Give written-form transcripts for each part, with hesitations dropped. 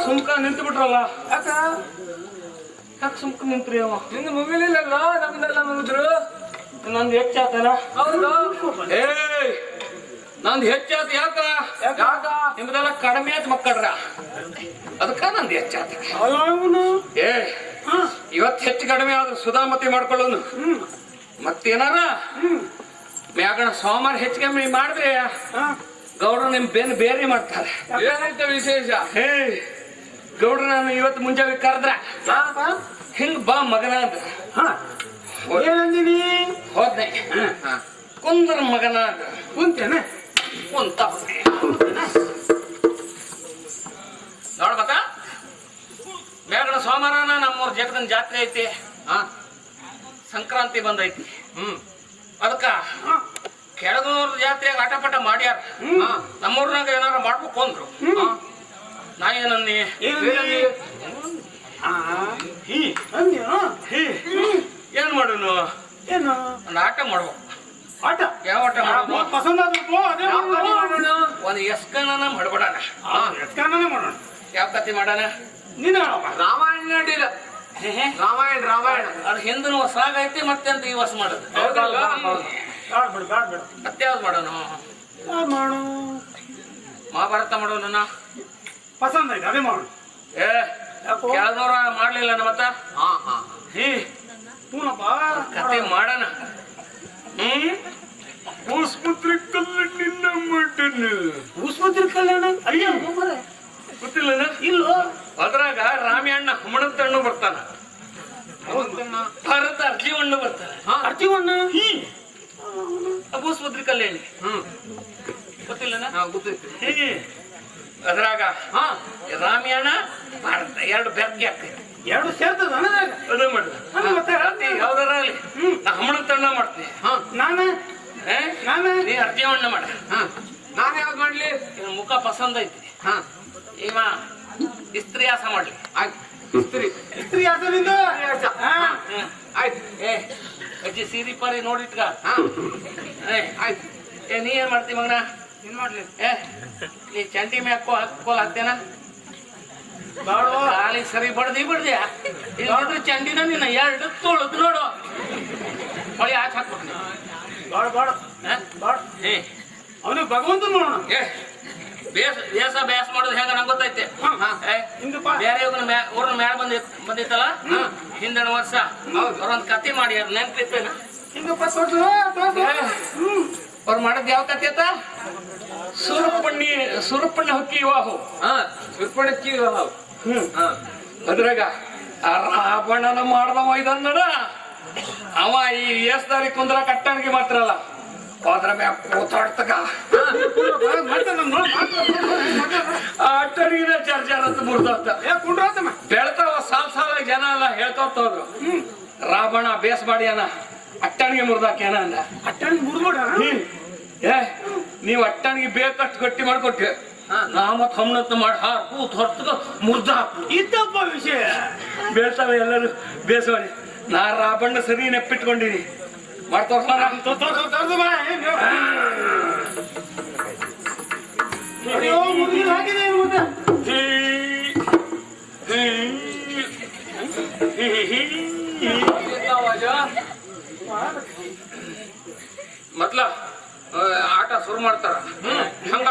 ಸುಮ್ಕ ನಿಂತು ಬಿಟ್ರಲ್ಲ ಯಾಕೆ ಸುಮ್ಕ ನಿಂತ್ರಿ ಅವ ನಿಂದು ಮುಗಿಲಿಲ್ಲಲ್ಲ ನಮ್ದೆಲ್ಲ ಮುಗಿದ್ರು ನಂದು ಹೆಚ್ಚಾತನ ಹೌದು ಏ ನಂದು ಹೆಚ್ಚಾತ ಯಾಕ ಯಾಕ ನಿಮ್ದೆಲ್ಲ ಕಡಿಮೆ ಆಯ್ತು ಮಕ್ಕಳ್ರ ಅದಕ್ಕ ನಂದು ಹೆಚ್ಚಾತ ಏ ಇವತ್ತು ಹೆಚ್ಚು ಕಡಿಮೆ ಆದ್ರೆ ಸುಧಾಮತಿ ಮಾಡ್ಕೊಳ್ಳೋನು ಮತ್ತೇನಾರ ಮ್ಯಾಗಣ ಸೋಮವಾರ ಹೆಚ್ಚು ಕಮ್ಮಿ ಮಾಡಿದ್ರೆ ಗೌಡ್ರ ನಿಮ್ ಬೆನ್ನು ಬೇರೆ ಮಾಡ್ತಾರೆ ಏನಾಯ್ತ ವಿಶೇಷ ಹೇ ಗೌಡ್ರ ನಾನು ಇವತ್ತು ಮುಂಜಾನೆ ಕರೆದ್ರ ಹಿಂಗ್ ಬಾ ಮಗನ ಅಂತ ಹೋದ್ನೆ ಕುಂದ್ರ ಮಗನ ಅಂತ ಕುಂತೇನೆ ಕುಂತ ನೋಡ್ಬೇಕ ಮ್ಯಾಗಣ ಸೋಮವಾರನ ನಮ್ಮೂರ್ ಜಗದನ್ ಜಾತ್ರೆ ಐತಿ ಸಂಕ್ರಾಂತಿ ಬಂದೈತಿ ಅದಕ್ಕ ಕೆಳಗೂರ್ ಜಾತ್ರೆಯಾಗ ಆಟಪಾಟ ಮಾಡ್ಯಾರ ನಮ್ಮೂರ್ನಾಗ ಏನಾರ ಮಾಡ್ಬೇಕು ಅಂದ್ರು ನಾ ಏನನ್ನಿ ಏನ್ ಮಾಡೋನು ಒಂದು ಆಟ ಮಾಡ್ಬೇಕು ಆಟ ಯಾವ ಆಟ ಒಂದು ಎಸ್ಕನ ಮಾಡ್ಬಿಡಣ ಮಾಡೋಣ ಯಾವ ಕತೆ ಮಾಡೋಣ ನೀನು ರಾಮಾಯಣ ನೋಡಿಲ್ಲ ರಾಮಾಯಣ ರಾಮಾಯಣ ಅದು ಹಿಂದಿನ ಹೊಸ ಐತಿ ಮತ್ತೆ ಅಂತ ಈ ಹೊಸ ಮಾಡೋದು ಮತ್ತೆ ಯಾವ್ದು ಮಾಡೋಣ ಮಹಾಭಾರತ ಮಾಡೋಣ ಪಸಂದ್ ಐತೆ ಅದೇ ಮಾಡೋಣ ಏ ಕೆಳನೂರ ಮಾಡ್ಲಿಲ್ಲ ಮತ್ತ ಕತೆ ಮಾಡೋಣ ಆಸ್ಪತ್ರೆ ಕಲ್ಯಾಣ ಮಟನ್ ಆಸ್ಪತ್ರೆ ಕಲ್ಯಾಣ ಅಯ್ಯ ಗೊತ್ತಿಲ್ಲ ಇಲ್ಲೋ ಅದ್ರಾಗ ರಾಮಿಯಣ್ಣ ಹಮಣಂತಣ್ಣು ಬರ್ತಾನ ಭಾರತ ಅರ್ಜಿವಣ್ಣ ಬರ್ತಾನ ಅರ್ಜಿವಣ್ಣ ಆಸ್ಪತ್ರೆ ಕಲ್ಯಾಣಿ ಗೊತ್ತಿಲ್ಲ ಗೊತ್ತೈತಿ ಅದ್ರಾಗ ರಾಮಿಯಣ್ಣ ಭಾರತ ಎರಡು ಬೆರ್ಗೆ ಆಗ್ತೈತಿ ಎರಡು ಸೇರ್ತದ ಅದೇ ಮಾಡಿದ ಯಾವ್ದಾರ ಅಲ್ಲಿ ನಾ ಹಮಣಂತಣ್ಣ ಮಾಡ್ತೀನಿ ನೀ ಅರ್ಜಿವಣ್ಣ ಮಾಡ ನಾನು ಯಾವ್ದು ಮಾಡ್ಲಿ ಮುಖ ಪಸಂದ್ ಐತಿ ಇವ ಇಸ್ತ್ರಿ ಆಸ ಮಾಡ್ಲಿ ಇಸ್ತ್ರಿ ಆಯ್ತು ಅಜ್ಜಿ ಸೀರಿ ಪಾರಿ ನೋಡಿಟ್ಕ ಆಯ್ತು ಏ ನೀ ಏನ್ ಮಾಡ್ತಿ ಮಗನ ಏನ್ ಮಾಡ್ಲಿ ಏ ನೀ ಚಂಡಿ ಮ್ಯಾಕೋ ಹಾಕೋಲ್ ಹಾಕ್ತೇನ ಖಾಲಿ ಸರಿ ಬಡ್ದಿ ಬಿಡ್ದ್ಯಾ ಇಲ್ಲಿ ನೋಡ್ರಿ ಚಂಡಿನ ನೀನ ಎರಡು ತೊಳದ್ ನೋಡು ಹೊಳಿ ಆಚೆ ಹಾಕ್ಬಿಡ್ತೀನಿ ಅವನು ಭಗವಂತ ನೋಡೋಣ ಬೇಸ ಬೇಸ್ ಮಾಡೋದು ಹೆಂಗ ನಂಗೆ ಗೊತ್ತೈತೆ ಬೇರೆ ಊರ್ನ ಮ್ಯಾಲ ಬಂದಿತ್ತಲ್ಲ ಹಿಂದಿನ ವರ್ಷ ಅವ್ರೊಂದ್ ಕತೆ ಮಾಡಿ ಅದ್ ನೆನ್ಪಿರ್ತೇನೆ ಅವ್ರು ಮಾಡದ್ ಯಾವ ಕತೆ ಆತ ಸುರಪಣ್ಣಿ ಹೊಕ್ಕಿ ವಿವಾಹ ಸುರಪಣ್ಣಿ ವಿವಾಹ ಅದ್ರಾಗ ರಾವಣನ ಮಾಡ್ದವ ಇದನ್ನಡ ಅವ ಈ ಏಸ್ದಾರಿ ಕುಂದ್ರ ಕಟ್ಟಣಿಗೆ ಮಾತ್ರಲ್ಲ ಹೋದ್ರ ಮ್ಯಾಗ ಕೂತಾಡ್ತಗ ಅಟ್ಟಣಿಗಿನ ಚರ್ಚಾರ ಮುರ್ದತ್ತ ಬೆಳ್ತಾವ ಸಾಲ ಜನ ಎಲ್ಲ ಹೇಳ್ತೋದ್ರು ರಾವಣ ಬೇಸ್ ಮಾಡ್ಯಾನ ಅಟ್ಟಣಿಗೆ ಮುರ್ದಾಕ್ಯಾನ ಅಂದ ಅಟ್ಟಣಿಗೆ ಮುರ್ದೋಡ ಏ ನೀವ್ ಅಟ್ಟಣಿಗೆ ಬೇಕಷ್ಟು ಗಟ್ಟಿ ಮಾಡ್ಕೊಟ್ಟಿ ನಾ ಮತ್ ಹಮ್ನತ್ ಮಾಡಿ ಹಾರ್ ಕೂತ್ ಹೊರ್ತಗ ಮುರ್ದ ಇದ್ದಪ್ಪ ವಿಷಯ ಬೇಳ್ತಾವ ಎಲ್ಲರೂ ಬೇಸ್ ಮಾಡಿ ನಾ ರಾವಣ ಸರಿ ನೆಪ್ಪಿಟ್ಕೊಂಡಿನಿ ಮಾಡ್ತೋರ್ಸ್ಲಾರ ಮೊದ್ಲ ಆಟ ಶುರು ಮಾಡ್ತಾರ ಹಂಗ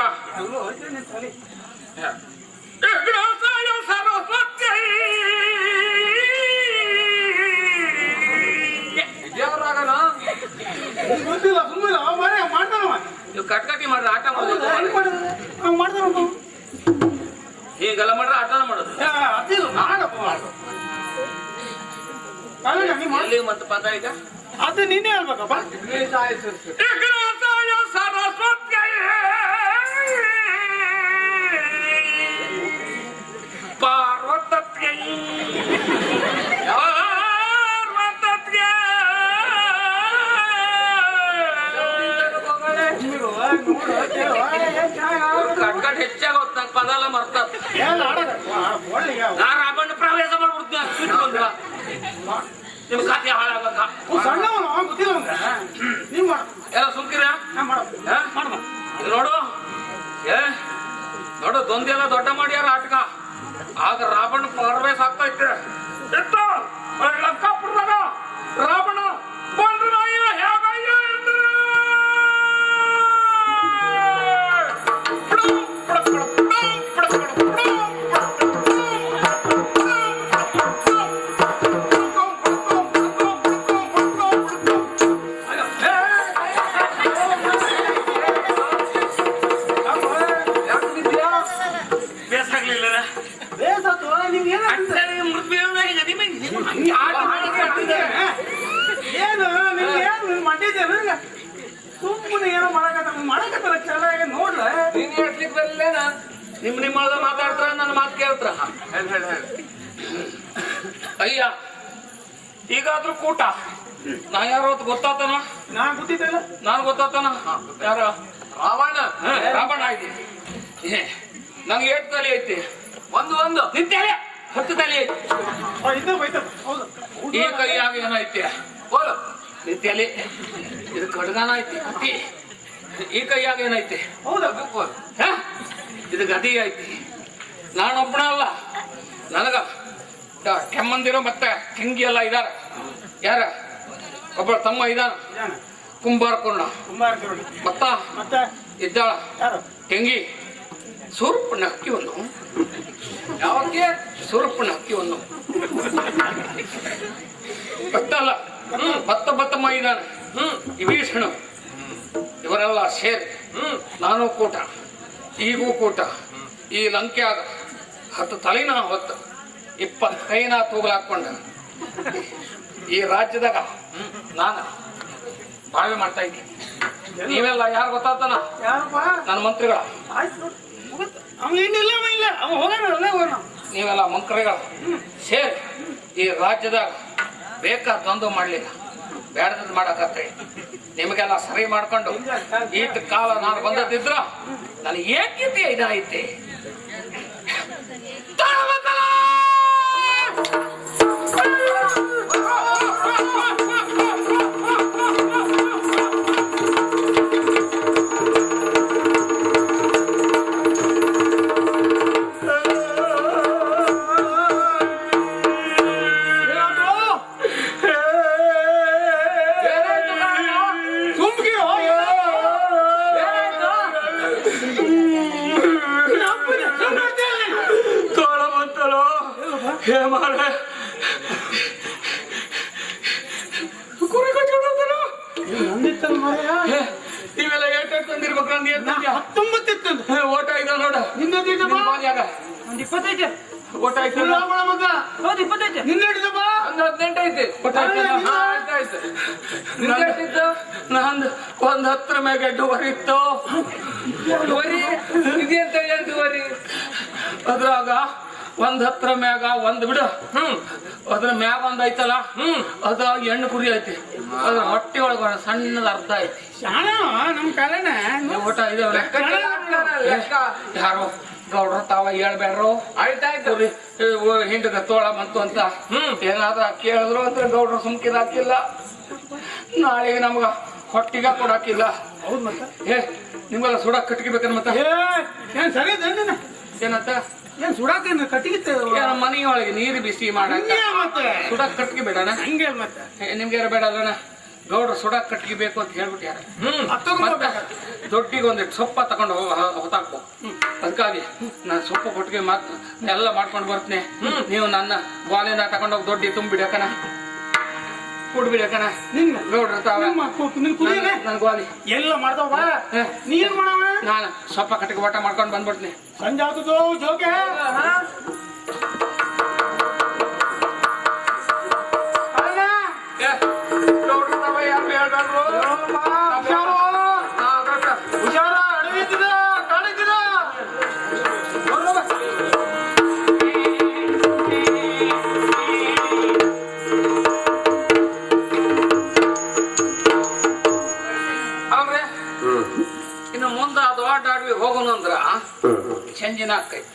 ಗೊತ್ತಿಲ್ಲ ಸುಮ್ಮನೆ ಮಾಡ್ತಾನವ ನೀವು ಕಟ್ಕಟಿ ಮಾಡ್ರೆ ಆಟ ಮಾಡೋದು ಹೆಂಗ್ ಮಾಡಿದ್ರೆ ಹಂಗ್ ಮಾಡ್ತಾರಪ್ಪ ಹೀಗೆಲ್ಲ ಮಾಡ್ರೆ ಆಟನ ಮಾಡೋದು ಅದಿಲ್ಲ ಮಾಡಪ್ಪ ಮಾಡು ಅಲ್ಲ ನೀ ಮಾಡಿ ಎಲ್ಲಿ ಮತ್ತೆ ಪದ ಈಗ ಅದು ನೀನೇ ಹೇಳ್ಬೇಕಪ್ಪ ಸರಸ್ವತಿ ಪಾರ್ವತತ್ಯೈ ಕಟ್ಕಟ್ ಹೆಚ್ಚಾಗ ಹೋದ್ ನಂಗೆ ಪದ ಎಲ್ಲ ಮರ್ತದ ನಾ ರಾಬಣ್ಣ ಪ್ರವೇಶ ಮಾಡ್ಬಿಡ್ತೀನಿ ನಿಮ್ ಖಾತೆ ಹಾಳಾಗ ಸಣ್ಣವನು ಗೊತ್ತಿಲ್ಲ ನೀವ್ ಮಾಡ ಎಲ್ಲ ಸುಮ್ಕಿರ ನೋಡು ಏ ನೋಡು ದೊಂದೆಲ್ಲ ದೊಡ್ಡ ಮಾಡ್ಯಾರ ಆಟಕ ಆಗ ರಾವಣ ಪ್ರವೇಶ ಆಗ್ತಾ ಇತ್ತು ಎತ್ತು ಲಂಕಾಪುರದಾಗ ರಾವಣ ಬಂದು ನಾಯಿ ಹೇಗಯ್ಯ ಎಂದು ಏನು ನಿಮ್ಗೆ ಮಾಡಿದ್ದೇನೆ ಸುಮ್ಮನೆ ಏನೋ ಮಾಡಕತ್ತಾರ ಚೆನ್ನಾಗಿ ನೋಡ್ಲ ನೀನ್ ಹೇಳ್ಲಿಕ್ಕೆ ಬರಲೇನ ನಿಮ್ಮ ಮಾತಾಡ್ತಾರ ನನ್ನ ಮಾತು ಕೇಳ್ತಾರ ಅಯ್ಯ ಈಗಾದ್ರೂ ಕೂಟ ನಾ ಯಾರು ಹೊತ್ತು ಗೊತ್ತಾತನ ನಾ ಗೊತ್ತಿದ್ದಲ್ಲ ನಾನು ಗೊತ್ತಾತನ ಯಾರ ರಾವಣ ರಾವಣ ಐತಿ ನಂಗೆ 8 ತಲೆ ಐತಿ ಒಂದು ನಿಂತೇಳೆ 10 ತಲೆ ಐತಿ ಈ ಕೈಯಾಗ ಏನೈತಿ ಬೋಲು ನಿಂತೇಲಿ ಇದು ಖಡ್ಗಾನ ಐತಿ ಕತ್ತಿ ಈ ಕೈಯಾಗ ಏನೈತಿ ಹೌದಾ ಇದು ಗದಿ ಐತಿ ನಾನೊಬ್ಬನ ಅಲ್ಲ ನನಗ ಕೆಮ್ಮಂದಿರೋ ಮತ್ತೆ ಕಿಂಗಿ ಎಲ್ಲ ಇದಾರ ಯಾರ ಒಬ್ಬ ತಮ್ಮ ಇದಾನ ಕುಂಬಾರಕೊಂಡ ಮತ್ತ ಇದ್ದಾಳ ತೆಂಗಿ ಸುರುಪನ ಅಕ್ಕಿ ಒಂದು ಯಾವಕ್ಕೆ ಸುರುಪನ ಅಕ್ಕಿ ಒಂದು ಗೊತ್ತಲ್ಲ ಬತ್ತಮ್ಮ ಇದ್ದಾನೆ ವಿಭೀಷಣ ಇವರೆಲ್ಲ ಸೇರಿ ನಾನು ಕೂಟ ಈಗೂ ಕೂಟ ಈ ಲಂಕ್ಯಾಗ 10 ತಲೆನ ಹೊತ್ತು 20 ಕೈನ ತೂಗಲಾಕೊಂಡ ಈ ರಾಜ್ಯದಾಗ ನಾನು ಬಾಳ್ವೆ ಮಾಡ್ತಾ ಇದ್ದೀನಿ ನೀವೆಲ್ಲ ಯಾರು ಗೊತ್ತಾತನ ನನ್ನ ಮಂತ್ರಿಗಳ ನೀವೆಲ್ಲ ಮಂತ್ರಿಗಳ ಸೇರಿ ಈ ರಾಜ್ಯದಾಗ ಬೇಕಾದೊಂದು ಮಾಡ್ಲಿಲ್ಲ ಬೇಡದ್ ಮಾಡಕತ್ರಿ ನಿಮಗೆಲ್ಲ ಸರಿ ಮಾಡ್ಕೊಂಡು ಈಟ್ ಕಾಲ ನಾನು ಬಂದದಿದ್ರ ನಾನು ಏಕೀತಿ ಇದೈತಿ ನೀವೆಲ್ಲ ಏಟ್ ತಂದಿರ್ಬೇಕು ಓಟ ಆಯ್ತ ನೋಡ ಓಟ ಆಯ್ತು 18 ಐತಿ ನಂದು 1 10 ಮ್ಯಾಗ 2 ಇತ್ತು ಇದೇಂತವರಿ ಅದ್ರಾಗ 1 10 ಮ್ಯಾಗ 1 ಬಿಡು ಅದ್ರ ಮ್ಯಾಗ 1 ಐತಲ್ಲ ಅದ ಹೆಣ್ಣು ಕುರಿ ಐತಿ ಅದ್ರ ಹೊಟ್ಟೆ ಒಳಗ ಸಣ್ಣದ ಅರ್ಧ ಐತಿ ನಮ್ ಕಾಲನ ಊಟ ಇದಾವ ಯಾರೋ ಗೌಡ್ರ ತಾವ ಹೇಳ್ಬೇಡ್ರು ಆಯ್ತಾಯ್ತು ಹಿಂದಗ ತೋಳ ಬಂತು ಅಂತ ಏನಾದ್ರ ಕೇಳಿದ್ರು ಅಂದ್ರೆ ಗೌಡ್ರು ಸುಮ್ಕಿದ ಹಾಕಿಲ್ಲ ನಾಳೆ ನಮ್ಗ ಹೊಟ್ಟಿಗ ಕೊಡಾಕಿಲ್ಲ ಹೌದ್ ಮತ್ತ ನಿಮ್ಗೆಲ್ಲ ಸುಡಕ್ ಕಟ್ಕಿಬೇಕನ್ ಮತ್ತ ಏನ್ ಸರಿ ಏನಂತ ಏನ್ ಸುಡಾಕ ಕಟ್ಟಿಗಿತ್ತ ಮನೆಯೊಳಗೆ ನೀರು ಬಿಸಿ ಮಾಡಕ್ ಸುಡಕ್ ಕಟ್ಕಿ ಬೇಡಣ ಹಂಗೆ ಮತ್ತೆ ನಿಮ್ಗೆ ಬೇಡ ಅಲ್ಲಣ್ಣ ಗೌಡ್ರು ಸುಡಕ್ ಕಟ್ಕಿ ಬೇಕು ಅಂತ ಹೇಳ್ಬಿಟ್ಟಾರ ದೊಡ್ಡಿಗೆ ಒಂದಿಟ್ಟು ಸೊಪ್ಪ ತಗೊಂಡು ಹೊತ್ತಾಕು ಅದಕ್ಕಾಗಿ ನಾನು ಸೊಪ್ಪು ಕೊಟ್ಟಿಗೆ ಎಲ್ಲ ಮಾಡ್ಕೊಂಡು ಬರ್ತೀನಿ ನೀವು ನನ್ನ ಬಾಲಿಂದ ತಗೊಂಡೋಗಿ ದೊಡ್ಡಿ ತುಂಬಿಡಕನ ಕೂಡ್ಬಿಡಕಣ ನಿನ್ನ ಗೌಡ್ರ ತಾವ ನಿನ್ ಕುದಿಯಲ್ಲ ನನ್ ಗೋಲಿ ಎಲ್ಲ ಮಾಡ್ತಾವ ಬಾ ನೀ ಏನ್ ಮಾಡವ ನಾನು ಸೊಪ್ಪ ಕಟ್ಟಿಗೆ ಊಟ ಮಾಡ್ಕೊಂಡು ಬಂದ್ಬಿಡ್ತೀನಿ ಸಂಜೆ ಆಗ್ತದೋ ಜೋಕೆ ಅಣ್ಣ ಏ, ಗೌಡ್ರ ತಾವ ಯಾರು ಹೇಳ್ಬಾರ್ದು ಹುಷಾರ ಅಡವಿದ್ದ ಕಾಣಿದ್ದ ಅವ್ರೆ ಇನ್ನು ಮುಂದೆ ಅದು ಆಟಾಡ್ವಿ ಹೋಗೋಣ ಅಂದ್ರ ಸಂಜಿನ ಆಕೈತಿ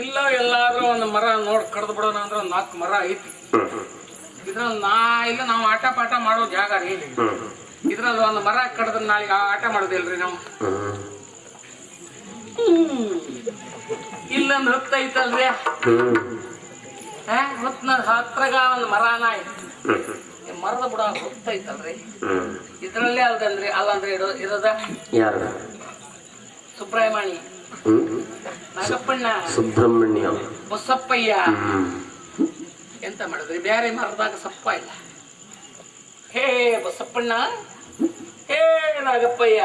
ಇಲ್ಲ ಎಲ್ಲಾದ್ರೂ ಒಂದು ಮರ ನೋಡ್ ಕಡ್ದು ಬಿಡೋಣ ಅಂದ್ರ ಒಂದ್ 4 ಮರ ಐತಿ ಇದ್ರಲ್ಲಿ ನಾವು ಆಟ ಪಾಠ ಮಾಡೋ ಜಾಗ ರೀ ಇದ್ರಲ್ಲಿ ಒಂದು ಮರ ಕಡ್ದ್ರ ನಾಳೆಗೆ ಆಟ ಮಾಡೋದಿಲ್ರಿ ನಾವು ಇಲ್ಲೊಂದು ಹೊತ್ತೈತಲ್ರಿ ಹೊತ್ನ ಹತ್ರಗ ಒಂದು ಮರಾನ ಐತಿ ಮರದ ಬುಡ ಹೊತ್ತೈತಲ್ರಿ ಇದ್ರಲ್ಲೇ ಅಲ್ದಲ್ರಿ ಅಲ್ಲಂದ್ರೆ ಇರೋದ ಯಾರು ಸುಬ್ರಹ್ಮಣಿ ನಾಗಪ್ಪಣ್ಣ ಸುಬ್ರಹ್ಮಣ್ಯ ಮುಸಪ್ಪಯ್ಯ ಎಂತ ಮಾಡಿದ್ರಿ ಬೇರೆ ಮರದಾಗ ಸಪ್ಪ ಇಲ್ಲ ಹೇ ಬಸಪ್ಪಣ್ಣ ಹೇ ನಾಗಪ್ಪಯ್ಯ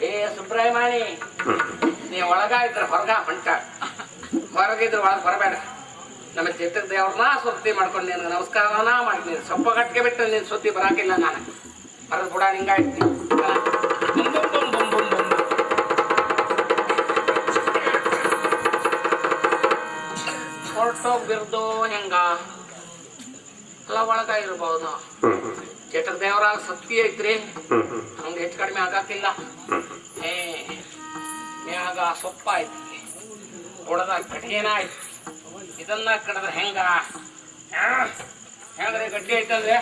ಹೇ ಸುಬ್ರಹ್ಮಣಿ ನೀ ಒಳಗ ಇದ್ರ ಹೊರಗ ಹೊಂಟ ಹೊರಗಿದ್ರ ಒಳಗ ಹೊರಬೇಡ ನಮ್ಮ ಚಿತ್ರ ದೇವ್ರನ್ನ ಸುದ್ದಿ ಮಾಡ್ಕೊಂಡು ನಿನ್ಗೆ ನಮಸ್ಕಾರನ ಮಾಡ್ತೀನಿ ಸೊಪ್ಪ ಗಟ್ಟಿಗೆ ಬಿಟ್ಟು ನೀನ್ ಸುದ್ದಿ ಬರಾಕಿಲ್ಲ ನಾನು ಮರದ ಬುಡ ನಿಂಗ ಇಡ್ತೀನಿ ಹೊರಟೋಗಿರ್ದು ಹೆಂಗ ಎಲ್ಲ ಒಳಗ ಇರ್ಬಹುದು ಚಿತ್ರ ದೇವರಾಗ ಸತ್ತಿ ಐತ್ರಿ ಹಂಗ ಹೆಚ್ಚು ಕಡಿಮೆ ಆಗಾಕಿಲ್ಲ ಮ್ಯಾಗ ಸೊಪ್ಪ ಐತಿ ಬುಡದಾಗ ಕಠಿಣ ಐತಿ ಇದನ್ನ ಕಡದ್ರೆ ಹೆಂಗ ಹೆಂಗ್ರೆ ಗಡ್ಡಿ ಐತಲ್ರಿ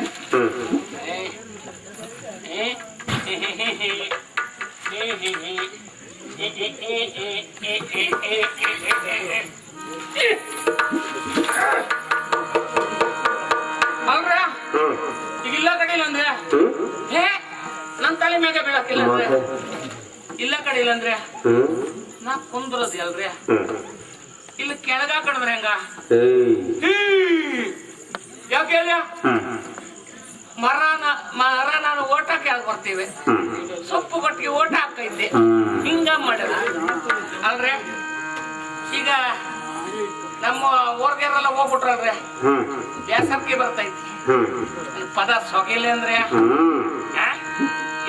ಅವ್ರ ಈಗಿಲ್ಲ ಕಡಿಲ್ಲ ಅಂದ್ರೆ ಹೇ ನನ್ ತಲೆ ಮ್ಯಾಗ ಬೀಳಕ್ಕಿಲ್ಲ ಅಂದ್ರೆ ಇಲ್ಲ ಕಡಿಲ್ಲ ಅಂದ್ರೆ ನಾ ಕುಂದ್ರದಿ ಅಲ್ರಿ ಇಲ್ಲಿ ಕೆಳಗ ಕಡದ್ರೆ ಹೆಂಗ ಯಾಕೆ ಮರ ನಾನು ಓಟ ಕೆಳಗ್ ಬರ್ತೀವಿ ಸೊಪ್ಪು ಕೊಟ್ಟಿಗೆ ಓಟ ಹಾಕೈತಿ ಹಿಂಗ ಮಾಡಿದ ಅಲ್ರಿ ಈಗ ನಮ್ಮ ಊರ್ಗೆರೆಲ್ಲ ಹೋಗ್ಬಿಟ್ರಲ್ರಿ ಬೇಸರ್ಕಿ ಬರ್ತೈತಿ ಪದ ಸೊಗಿಲ್ಲ ಅಂದ್ರೆ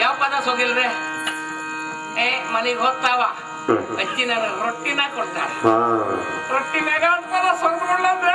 ಯಾವ ಪದ ಸೊಗಿಲ್ರಿ ಮನೆಗೆ ಹೋಗ್ತಾವ ಅಜ್ಜಿ ನನಗೆ ರೊಟ್ಟಿನ ಕೊಡ್ತಾರ ರೊಟ್ಟಿ ಮ್ಯಾಗ ಸೊಂದ್ಕೊಳ್ಳಂದ್ರ